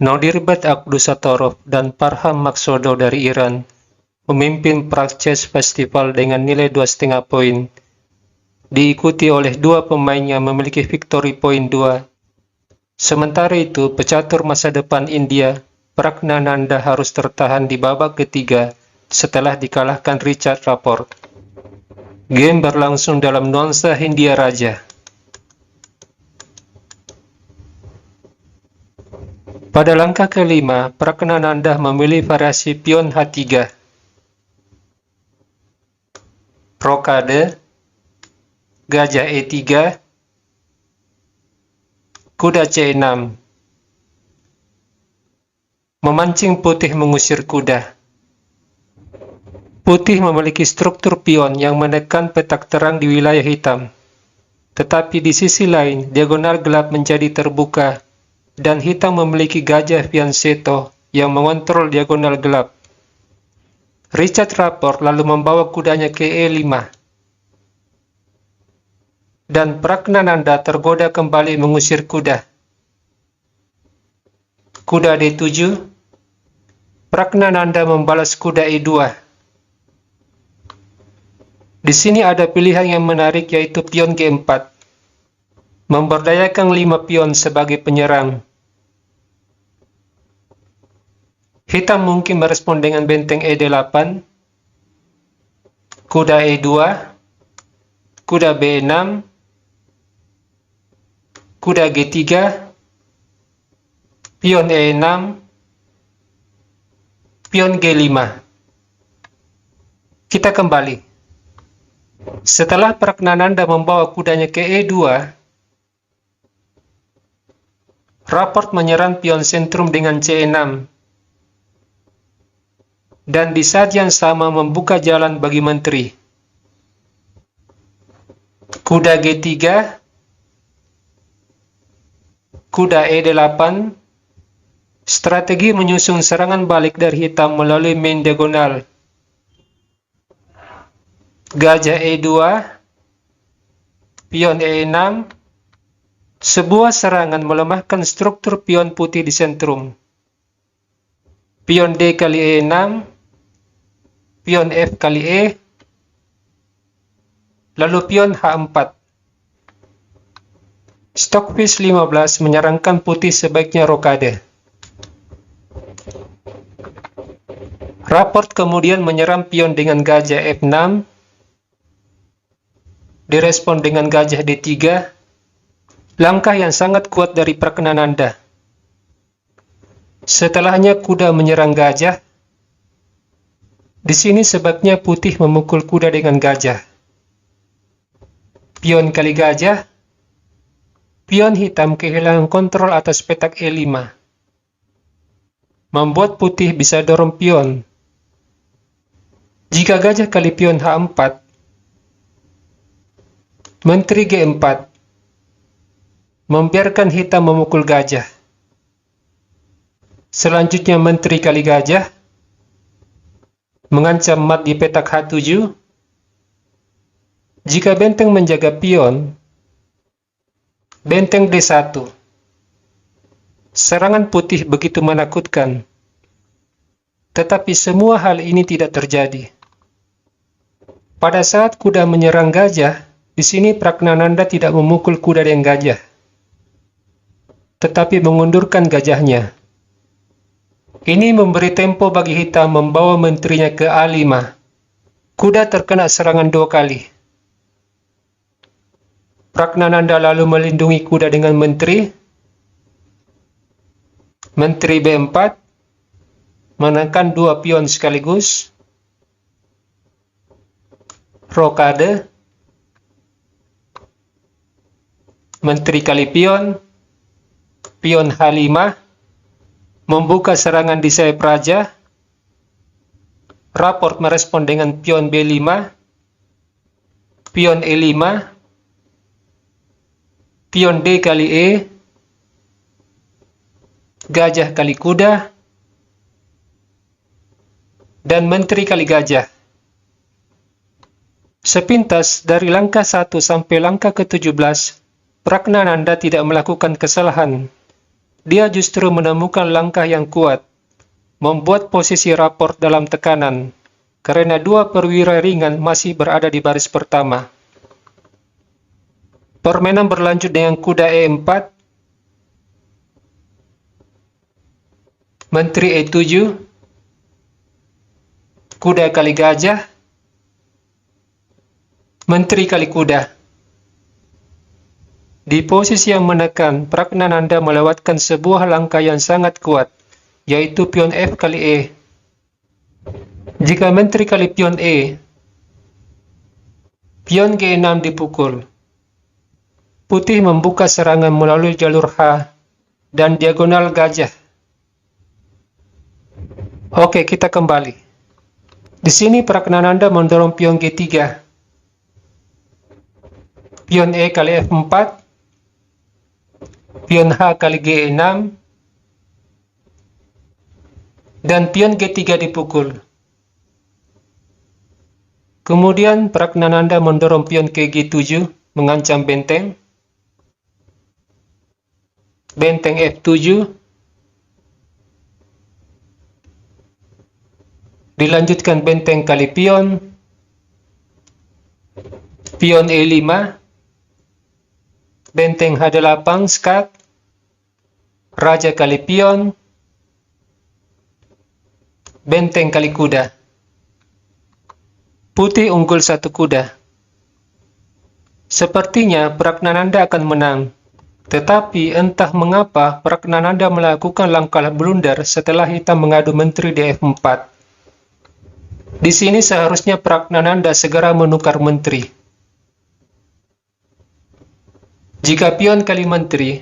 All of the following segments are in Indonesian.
Naudirbat Abdusatorov dan Parham Maksudov dari Iran memimpin perang chess festival dengan nilai 2,5 poin, diikuti oleh dua pemain yang memiliki victory point 2. Sementara itu, pecatur masa depan India, Praggnanandhaa harus tertahan di babak ketiga setelah dikalahkan Richard Rapport. Game berlangsung dalam nuansa Hindia Raja. Pada langkah kelima, Praggnanandhaa memilih variasi pion H3, rokade, gajah E3, kuda C6. Memancing putih mengusir kuda. Putih memiliki struktur pion yang menekan petak terang di wilayah hitam. Tetapi di sisi lain, diagonal gelap menjadi terbuka, dan hitam memiliki gajah fianchetto yang mengontrol diagonal gelap. Richard Rapport lalu membawa kudanya ke E5. Dan Praggnanandhaa tergoda kembali mengusir kuda. Kuda D7, Praggnanandhaa membalas kuda E2. Di sini ada pilihan yang menarik yaitu pion G4, memberdayakan 5 pion sebagai penyerang. Hitam mungkin merespon dengan benteng E8, kuda E2, kuda B6, kuda G3, pion E6, pion G5. Kita kembali. Setelah Praggnanandhaa membawa kudanya ke E2, Rapport menyerang pion sentrum dengan C6, dan di saat yang sama membuka jalan bagi menteri. Kuda G3, kuda E8, strategi menyusun serangan balik dari hitam melalui main diagonal. Gajah E2, pion E6, sebuah serangan melemahkan struktur pion putih di sentrum. Pion D kali E6, pion F kali E, lalu pion H4. Stockfish 15 menyarankan putih sebaiknya rokade. Rapport kemudian menyerang pion dengan gajah F6, direspon dengan gajah D3, langkah yang sangat kuat dari Praggnanandhaa. Setelahnya kuda menyerang gajah. Di sini sebabnya putih memukul kuda dengan gajah. Pion kali gajah. Pion hitam kehilangan kontrol atas petak E5. Membuat putih bisa dorong pion. Jika gajah kali pion H4, menteri G4, membiarkan hitam memukul gajah. Selanjutnya menteri kali gajah, mengancam mat di petak H7. Jika benteng menjaga pion, benteng D1. Serangan putih begitu menakutkan. Tetapi semua hal ini tidak terjadi. Pada saat kuda menyerang gajah, di sini Praggnanandhaa tidak memukul kuda dengan gajah, tetapi mengundurkan gajahnya. Ini memberi tempo bagi hitam membawa menterinya ke A5. Kuda terkena serangan 2 kali. Praggnanandhaa lalu melindungi kuda dengan menteri. Menteri B4 menekan 2 pion sekaligus. Rokade. Menteri kali pion, pion H5, membuka serangan di sayap raja. Rapport merespon dengan pion B5, pion E5, pion D kali E, gajah kali kuda, dan menteri kali gajah. Sepintas dari langkah 1 sampai langkah ke-17, Praggnanandhaa tidak melakukan kesalahan. Dia justru menemukan langkah yang kuat, membuat posisi raport dalam tekanan, karena dua perwira ringan masih berada di baris pertama. Permainan berlanjut dengan kuda E4, Menteri E7, kuda kali gajah, Menteri kali kuda. Di posisi yang menekan, Pragnananda melewatkan sebuah langkah yang sangat kuat, yaitu pion F kali E. Jika Menteri kali pion E, pion G6 dipukul. Putih membuka serangan melalui jalur H dan diagonal gajah. Oke, kita kembali. Di sini Pragnananda mendorong pion G3. Pion E kali F4, pion H kali G6, dan pion G3 dipukul. Kemudian Pragnananda mendorong pion ke G7, mengancam benteng. Benteng F7, dilanjutkan benteng kali pion, pion E5, benteng H8 skak, raja kali pion, benteng kali kuda. Putih unggul satu kuda. Sepertinya Pragnananda akan menang. Tetapi entah mengapa Pragnananda melakukan langkah blunder setelah hitam mengadu menteri di F4. Di sini seharusnya Pragnananda segera menukar menteri. Jika pion kali menteri,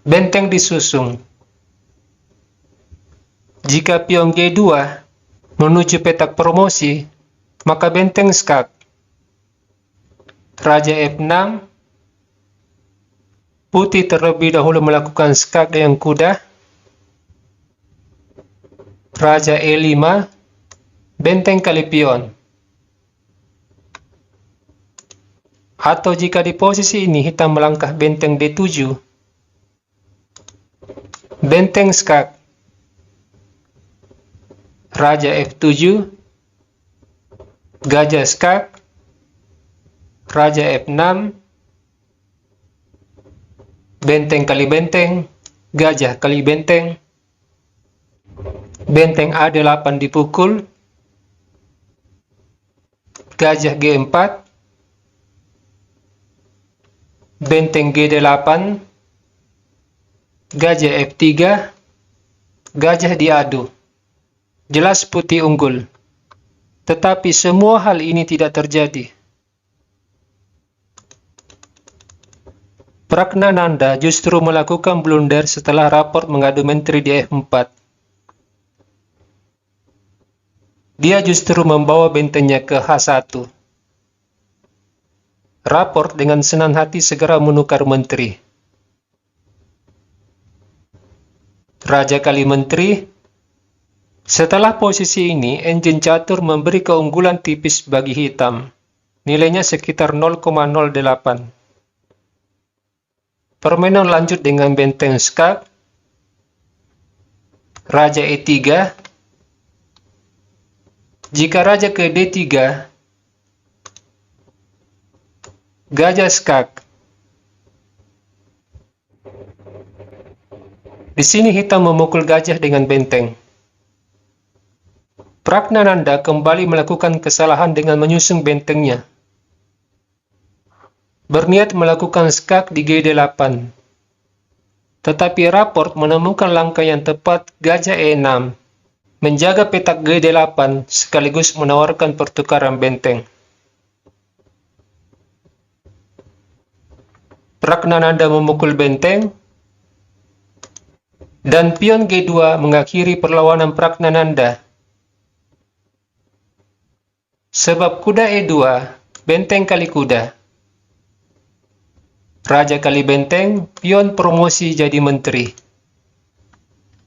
benteng disusung. Jika pion G2 menuju petak promosi, maka benteng skak. Raja F6, Putih terlebih dahulu melakukan skak dengan kuda. Raja E5, benteng kali pion. Atau jika di posisi ini hitam melangkah benteng D7, benteng skak. Raja F7, gajah skak, raja F6, benteng kali benteng, gajah kali benteng, benteng A8 dipukul, gajah G4, benteng G8, gajah F3, gajah diadu. Jelas putih unggul. Tetapi semua hal ini tidak terjadi. Pragnananda justru melakukan blunder setelah raport mengadu menteri di F4. Dia justru membawa bentengnya ke H1. Raport dengan senang hati segera menukar menteri. Raja kali menteri. Setelah posisi ini, engine catur memberi keunggulan tipis bagi hitam. Nilainya sekitar 0,08. Permainan lanjut dengan benteng skak, raja E3. Jika raja ke D3, gajah skak. Di sini hitam memukul gajah dengan benteng. Pragnananda kembali melakukan kesalahan dengan menyusung bentengnya. Berniat melakukan skak di G8. Tetapi raport menemukan langkah yang tepat gajah E6, menjaga petak G8 sekaligus menawarkan pertukaran benteng. Pragnananda memukul benteng, dan pion G2 mengakhiri perlawanan Pragnananda. Sebab kuda E2, benteng kali kuda. Raja kali benteng, pion promosi jadi menteri.